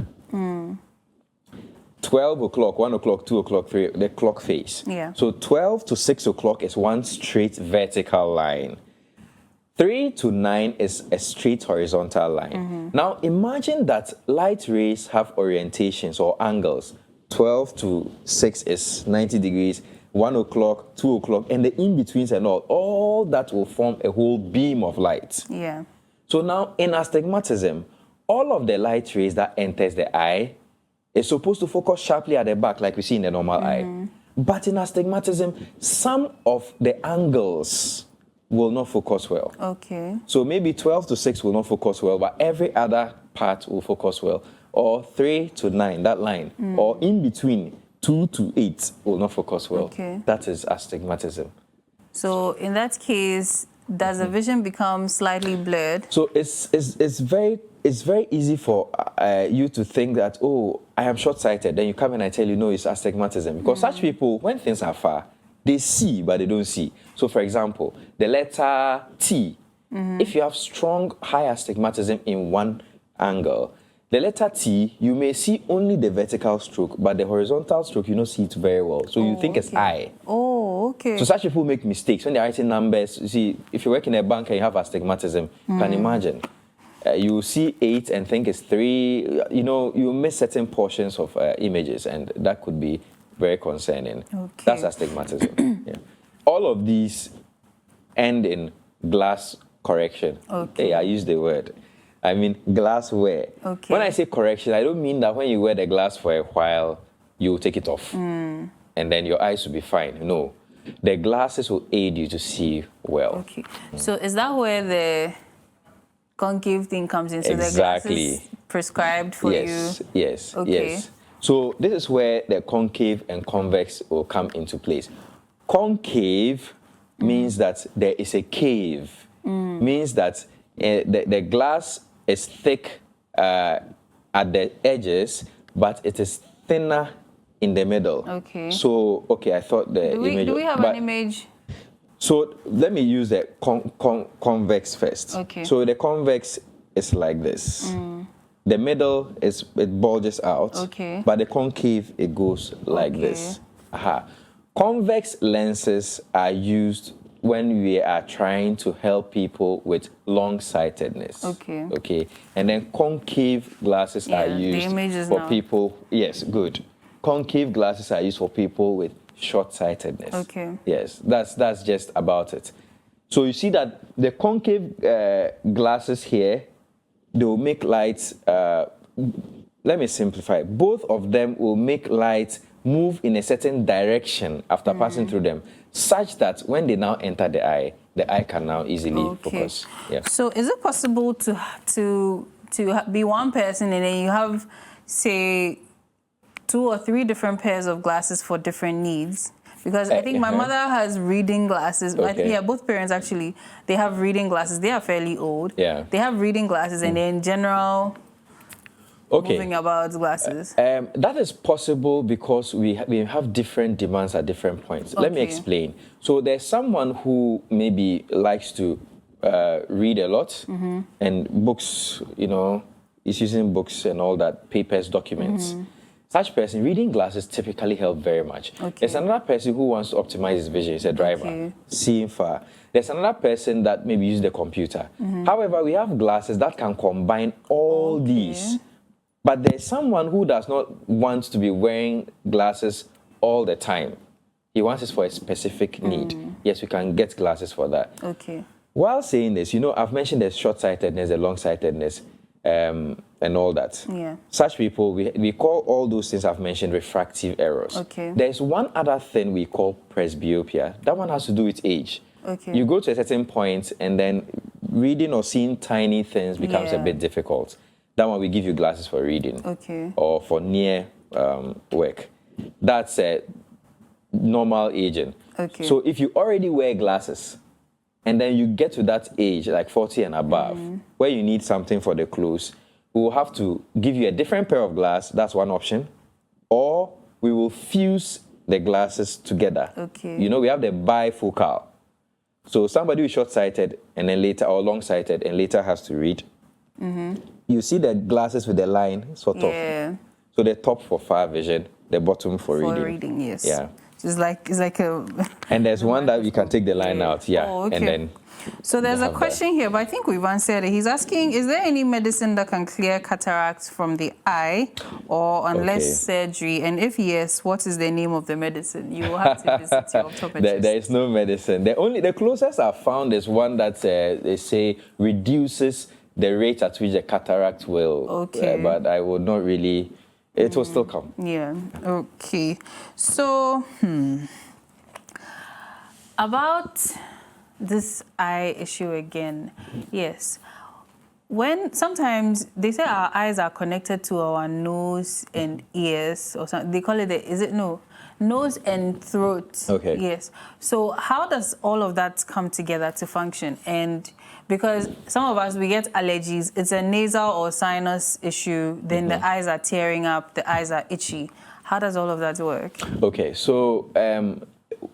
12 o'clock, 1 o'clock, 2 o'clock, 3, the clock face. So 12 to 6 o'clock is one straight vertical line. 3 to 9 is a straight horizontal line. Now imagine that light rays have orientations or angles. 12 to 6 is 90 degrees, 1 o'clock, 2 o'clock, and the in-betweens and all that will form a whole beam of light. So now in astigmatism, all of the light rays that enters the eye is supposed to focus sharply at the back like we see in the normal eye. But in astigmatism, some of the angles will not focus well. So maybe 12 to 6 will not focus well, but every other part will focus well. Or 3 to 9, that line. Or in between, 2 to 8 will not focus well. That is astigmatism. So in that case, does the vision become slightly blurred? So it's very easy for you to think that, oh, I am short-sighted. Then you come and I tell you, no, it's astigmatism. Because such people, when things are far, they see, but they don't see. So for example, the letter T, if you have strong, high astigmatism in one angle, the letter T, you may see only the vertical stroke, but the horizontal stroke, you don't see it very well. So you think it's I. So such people make mistakes. When they're writing numbers, you see, if you work in a bank and you have astigmatism, you can imagine. You see 8 and think it's 3. You know, you miss certain portions of images, and that could be very concerning. That's astigmatism. All of these end in glass correction. Hey, I use the word. I mean glassware. When I say correction, I don't mean that when you wear the glass for a while, you take it off and then your eyes will be fine. No, the glasses will aid you to see well. So is that where the concave thing comes in? So the glasses prescribed for you? Yes. So this is where the concave and convex will come into place. Concave means that there is a cave. Means that the glass is thick at the edges, but it is thinner in the middle. So, I thought the image... Do we have an image? So let me use the convex first. So the convex is like this. The middle it bulges out, but the concave, it goes like this. Convex lenses are used when we are trying to help people with long-sightedness. And then concave glasses are used for people. Yes, good. Concave glasses are used for people with short-sightedness. Okay. Yes, that's just about it. So you see that the concave glasses here, they will make lights, let me simplify. Both of them will make lights move in a certain direction after passing through them, such that when they now enter the eye can now easily focus. Yeah. So is it possible to be one person and then you have, say, 2 or 3 different pairs of glasses for different needs? Because I think my mother has reading glasses. Okay. Both parents actually, they have reading glasses. They are fairly old. Yeah. They have reading glasses and then general moving about glasses. That is possible because we have different demands at different points. Let me explain. So there's someone who maybe likes to read a lot and books, is using books and all that, papers, documents. Such person, reading glasses typically help very much. There's another person who wants to optimize his vision, he's a driver, seeing far. There's another person that maybe uses the computer. However, we have glasses that can combine all these. But there's someone who does not want to be wearing glasses all the time. He wants it for a specific need. Yes, we can get glasses for that. Okay. While saying this, I've mentioned there's short-sightedness, the long-sightedness, and all that. Yeah. Such people, we call all those things I've mentioned refractive errors. Okay. There's one other thing we call presbyopia. That one has to do with age. Okay. You go to a certain point and then reading or seeing tiny things becomes a bit difficult. That one we give you glasses for reading. Okay. Or for near work. That's a normal aging. Okay. So if you already wear glasses and then you get to that age, like 40 and above, where you need something for the clothes, we will have to give you a different pair of glasses. That's one option. Or we will fuse the glasses together. Okay. We have the bifocal. So somebody who is short-sighted and then later, or long-sighted and later has to read. You see the glasses with the line, sort of. Yeah. So the top for far vision, the bottom for reading. For reading, yes. Yeah. It's like a... And there's one that we can take the line out, Oh, okay. And then... So there's a question here, but I think we've answered it. He's asking, is there any medicine that can clear cataracts from the eye or unless surgery? And if yes, what is the name of the medicine? You will have to visit your optometrist. There is no medicine. The closest I've found is one that they say reduces the rate at which the cataract will. Okay. But I would not really... It will still come. Yeah. Okay. So, about this eye issue again. Yes. When sometimes they say our eyes are connected to our nose and ears, or something. They call it nose and throat. Okay. Yes. So how does all of that come together to function? And because some of us, we get allergies, it's a nasal or sinus issue, then the eyes are tearing up, the eyes are itchy. How does all of that work? Okay, so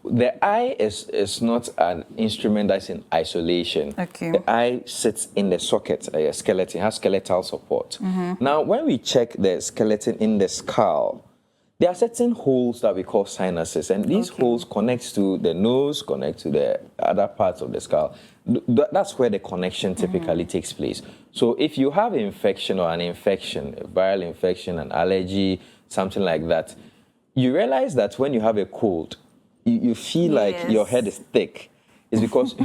the eye is not an instrument that's in isolation. Okay. The eye sits in the socket, a skeleton, has skeletal support. Now, when we check the skeleton in the skull, there are certain holes that we call sinuses, and these holes connect to the nose, connect to the other parts of the skull. That's where the connection typically takes place. So if you have infection or an infection, a viral infection, an allergy, something like that, you realize that when you have a cold, you feel like your head is thick. It's because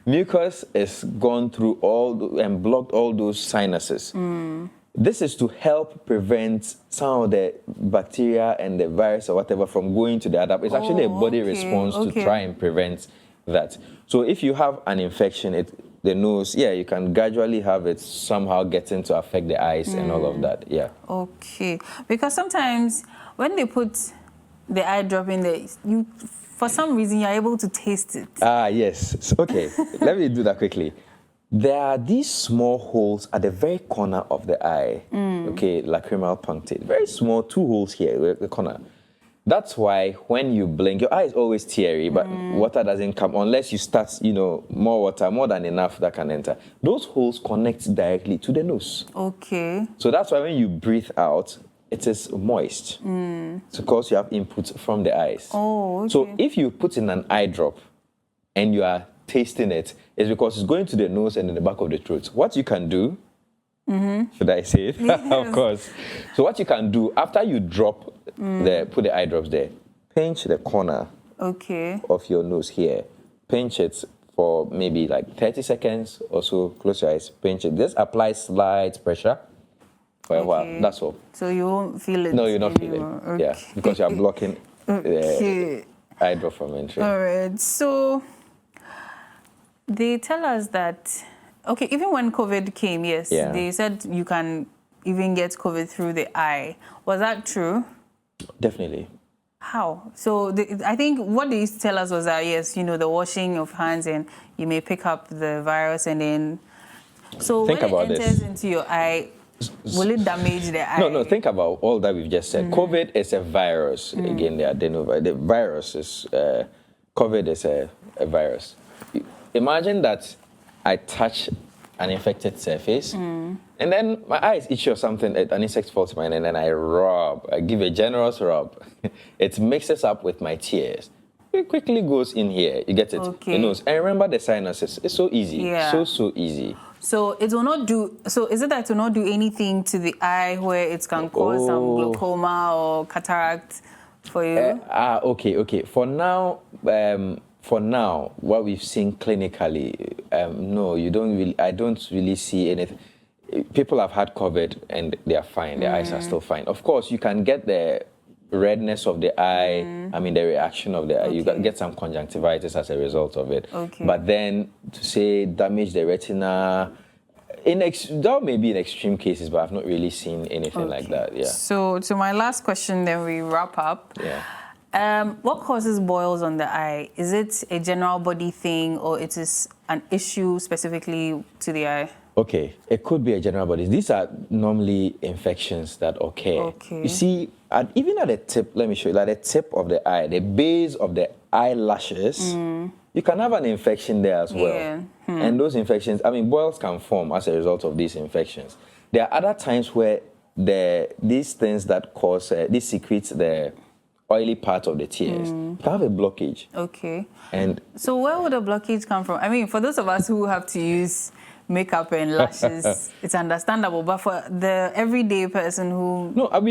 mucus has gone through and blocked all those sinuses. This is to help prevent some of the bacteria and the virus or whatever from going to the other. It's actually a body response to try and prevent that. So if you have an infection, the nose, you can gradually have it somehow getting to affect the eyes and all of that. Yeah. Okay. Because sometimes when they put the eye drop in there, for some reason you're able to taste it. Yes. Okay. Let me do that quickly. There are these small holes at the very corner of the eye, lacrimal punctate. Very small, 2 holes here at the corner. That's why when you blink, your eye is always teary, but water doesn't come unless you start, more water, more than enough that can enter. Those holes connect directly to the nose. Okay. So that's why when you breathe out, it is moist. It's because you have input from the eyes. Oh, okay. So if you put in an eye drop and you are tasting it, it's because it's going to the nose and in the back of the throat. What you can do, should I say it? Of course. So what you can do, after you drop put the eye drops there, pinch the corner Okay. of your nose here. Pinch it for maybe like 30 seconds or so. Close your eyes, pinch it. Just apply slight pressure for a while. That's all. So you won't feel it No, you're not feeling anymore. it. Yeah, because you're blocking Okay. eye drop from entry. All right. So they tell us that, okay, even when COVID came, yes, Yeah. they said you can even get COVID through the eye. Was that true? Definitely. How? So I think what they used to tell us was that, yes, the washing of hands and you may pick up the virus and then... So Think when about it enters this. into your eye, will it damage the eye? No, think about all that we've just said. COVID is a virus. Again, the virus is, COVID is a virus. Imagine that I touch an infected surface, and then my eyes itch or something, an insect falls mine, and then I give a generous rub. It mixes up with my tears. It quickly goes in here. You get it? Okay. The nose. And remember the sinuses. It's so easy. Yeah. So easy. So it will not do. So is it that it will not do anything to the eye where it can cause some glaucoma or cataract for you? Okay. For now, what we've seen clinically, no, you don't really. I don't really see anything. People have had COVID and they are fine. Their eyes are still fine. Of course, you can get the redness of the eye. I mean, the reaction of the eye. You can get some conjunctivitis as a result of it. Okay. But then to say damage the retina, that may be in extreme cases, but I've not really seen anything like that. Yeah. So to my last question, then we wrap up. Yeah. What causes boils on the eye? Is it a general body thing or it is an issue specifically to the eye? Okay, it could be a general body. These are normally infections that occur. Okay. You see, even at the tip, let me show you, at the tip of the eye, the base of the eyelashes, you can have an infection there as well. Yeah. And those infections, boils can form as a result of these infections. There are other times where these things that cause, this secretes the oily part of the tears, can have a blockage. Okay. And so where would a blockage come from? For those of us who have to use makeup and lashes, it's understandable. But for the everyday person who... No, our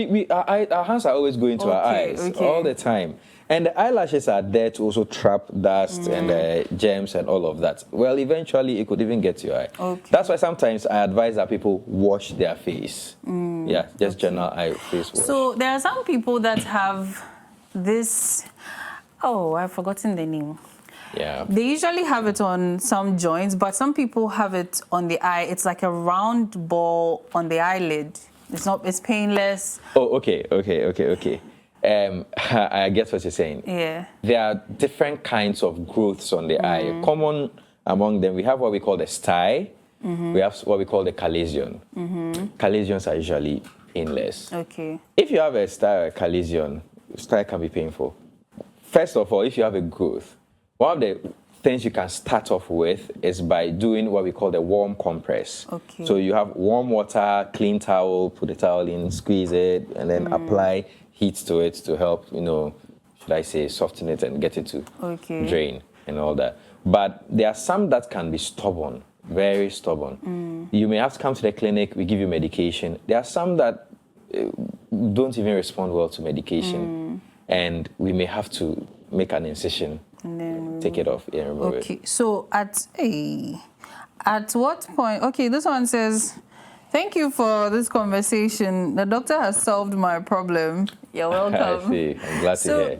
hands are always going to our eyes all the time. And the eyelashes are there to also trap dust and germs and all of that. Well, eventually, it could even get to your eye. Okay. That's why sometimes I advise that people wash their face. Yeah, just general eye face wash. So there are some people that have this... Oh, I've forgotten the name. Yeah. They usually have it on some joints, but some people have it on the eye. It's like a round ball on the eyelid. It's painless. Oh, okay. I guess what you're saying. Yeah. There are different kinds of growths on the eye. Common among them, we have what we call the stye. We have what we call the calasion. Calasions are usually painless. Okay. If you have a stye or a calasion, stye can be painful. First of all, if you have a growth, one of the things you can start off with is by doing what we call the warm compress. Okay. So you have warm water, clean towel, put the towel in, squeeze it, and then apply heat to it to help, should I say, soften it and get it to drain and all that. But there are some that can be stubborn, very stubborn. You may have to come to the clinic, we give you medication. There are some that don't even respond well to medication, and we may have to make an incision. And then take it off. Yeah, remove it. Okay. So at what point? Okay, this one says, "Thank you for this conversation. The doctor has solved my problem." You're welcome. I see. I'm glad to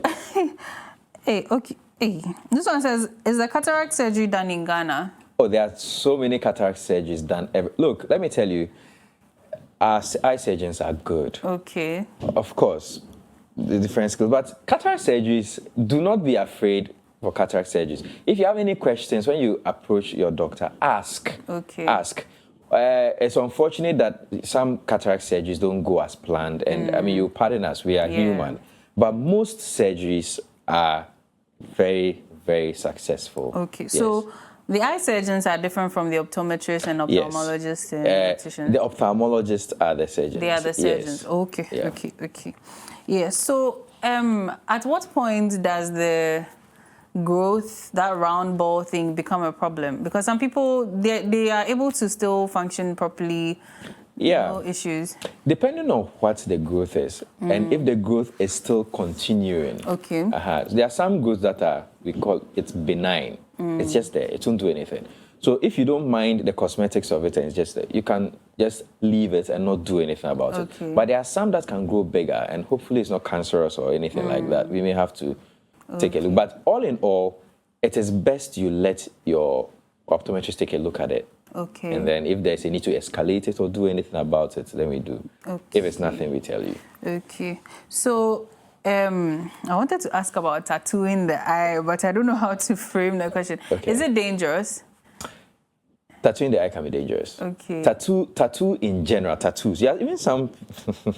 hear. This one says, "Is the cataract surgery done in Ghana?" Oh, there are so many cataract surgeries done. Look, let me tell you, our eye surgeons are good. Okay. Of course, the different skills, but cataract surgeries, do not be afraid for cataract surgeries. If you have any questions when you approach your doctor, ask. Okay. Ask. It's unfortunate that some cataract surgeries don't go as planned, and you pardon us, we are human. But most surgeries are very, very successful. Okay, yes. So the eye surgeons are different from the optometrists and ophthalmologists and opticians? The ophthalmologists are the surgeons. They are the surgeons. Yes. Okay, yeah. Okay. Yeah, so at what point does the growth, that round ball thing, become a problem? Because some people, they are able to still function properly Yeah. No issues. Depending on what the growth is, and if the growth is still continuing. Okay. There are some growths that are, we call it's benign. It's just there. It won't do anything. So if you don't mind the cosmetics of it and it's just there, you can just leave it and not do anything about it. But there are some that can grow bigger, and hopefully it's not cancerous or anything like that. We may have to take a look. But all in all, it is best you let your optometrist take a look at it. Okay. And then if there's a need to escalate it or do anything about it, then we do. Okay. If it's nothing, we tell you. Okay. So I wanted to ask about tattooing the eye, but I don't know how to frame the question. Okay. Is it dangerous? Tattooing the eye can be dangerous. Okay. Tattoo in general, tattoos. Yeah, even some,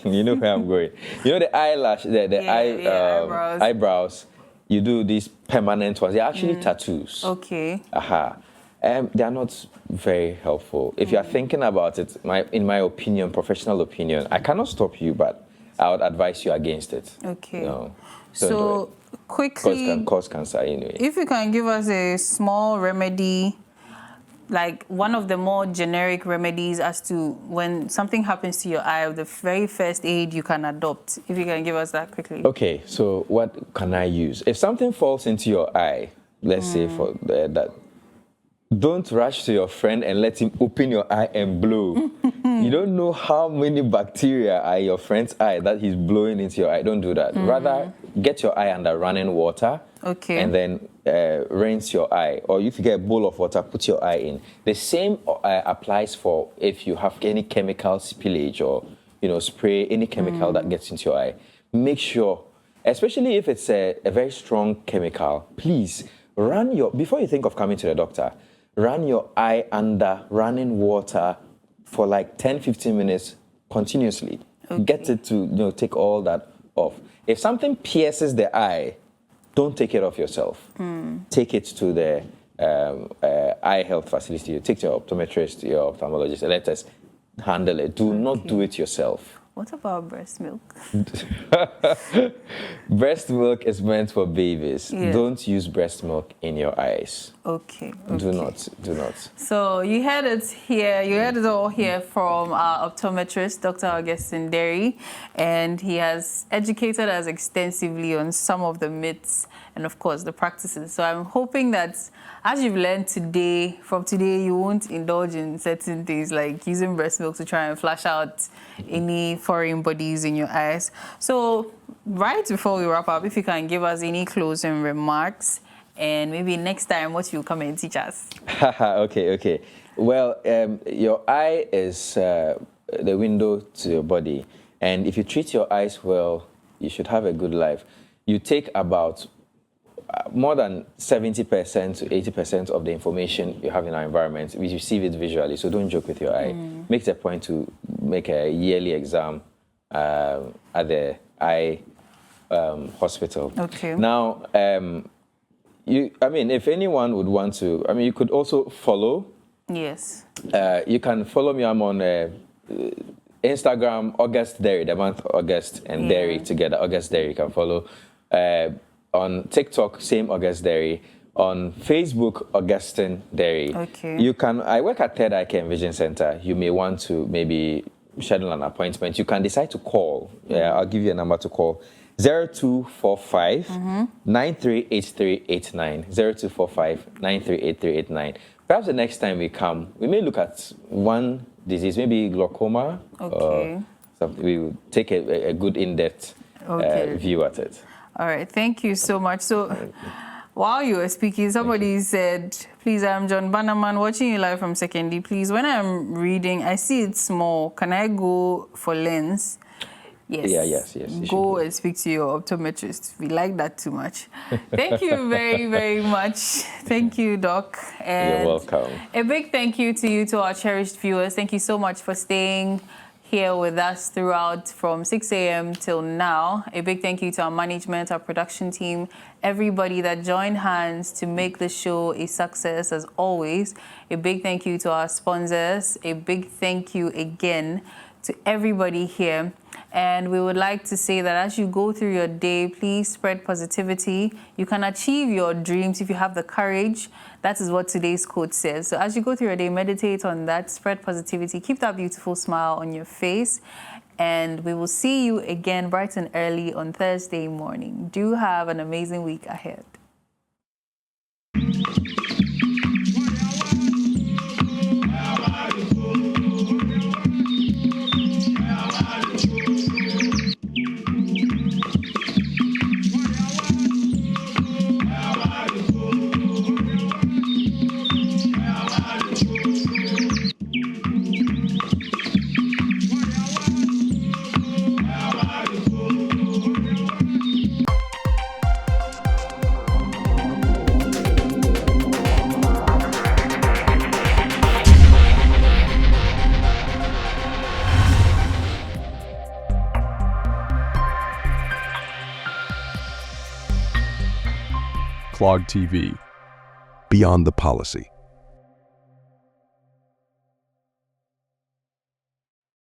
you know where I'm going. You know the eyelash, the eyebrows. You do these permanent ones. They're actually tattoos. Okay. They are not very helpful. If you are thinking about it, in my opinion, professional opinion, I cannot stop you, but I would advise you against it. Okay. No, So quickly, can cause cancer anyway. If you can give us a small remedy, like one of the more generic remedies as to when something happens to your eye, the very first aid you can adopt, if you can give us that quickly. Okay, so what can I use? If something falls into your eye, let's say for that, don't rush to your friend and let him open your eye and blow. You don't know how many bacteria are in your friend's eye that he's blowing into your eye. Don't do that. Rather, get your eye under running water. Okay. And then rinse your eye. Or if you get a bowl of water, put your eye in. The same applies for if you have any chemical spillage or, spray any chemical that gets into your eye. Make sure, especially if it's a very strong chemical, please before you think of coming to the doctor, run your eye under running water for like 10-15 minutes continuously. Okay. Get it to take all that off. If something pierces the eye, don't take it off yourself. Take it to the eye health facility. You take to your optometrist, your ophthalmologist, and let us handle it. Do not do it yourself. What about breast milk? Breast milk is meant for babies. Yeah. Don't use breast milk in your eyes. Okay. Do not. So you heard it here. You heard it all here from our optometrist, Dr. Augustine Derry, and he has educated us extensively on some of the myths and, of course, the practices. So I'm hoping that as you've learned today, from today, you won't indulge in certain things like using breast milk to try and flush out any foreign bodies in your eyes. So right before we wrap up, if you can give us any closing remarks, and maybe next time what you'll come and teach us. Okay. Well, your eye is the window to your body. And if you treat your eyes well, you should have a good life. You take about more than 70% to 80% of the information you have in our environment, we receive it visually. So don't joke with your eye. Make it a point to make a yearly exam at the eye hospital. Okay. Now, if anyone would want to, you could also follow. Yes. You can follow me. I'm on Instagram, August Derry, the month August and Derry together. August Derry, you can follow. On TikTok, same August Derry. On Facebook, Augustine Derry. Okay. I work at Third Eye Care Vision Center. You may want to maybe schedule an appointment. You can decide to call. I'll give you a number to call. 0245 938389. 0245 938389. Perhaps the next time we come, we may look at one disease, maybe glaucoma. Okay. Something. We will take a good in-depth view at it. All right. Thank you so much. So while you were speaking, somebody said, please, I'm John Bannerman, watching you live from Second D. Please, when I'm reading, I see it small. Can I go for lens? Yes. Yes. Go and speak to your optometrist. We like that too much. Thank you very, very much. Thank you, Doc. And you're welcome. A big thank you to you, to our cherished viewers. Thank you so much for staying here with us throughout from 6 a.m. till now. A big thank you to our management, our production team, everybody that joined hands to make the show a success as always. A big thank you to our sponsors. A big thank you again to everybody here. And we would like to say that as you go through your day, please spread positivity. You can achieve your dreams if you have the courage. That is what today's quote says. So as you go through your day, meditate on that, spread positivity, keep that beautiful smile on your face. And we will see you again bright and early on Thursday morning. Do have an amazing week ahead. Clog TV. Beyond the policy.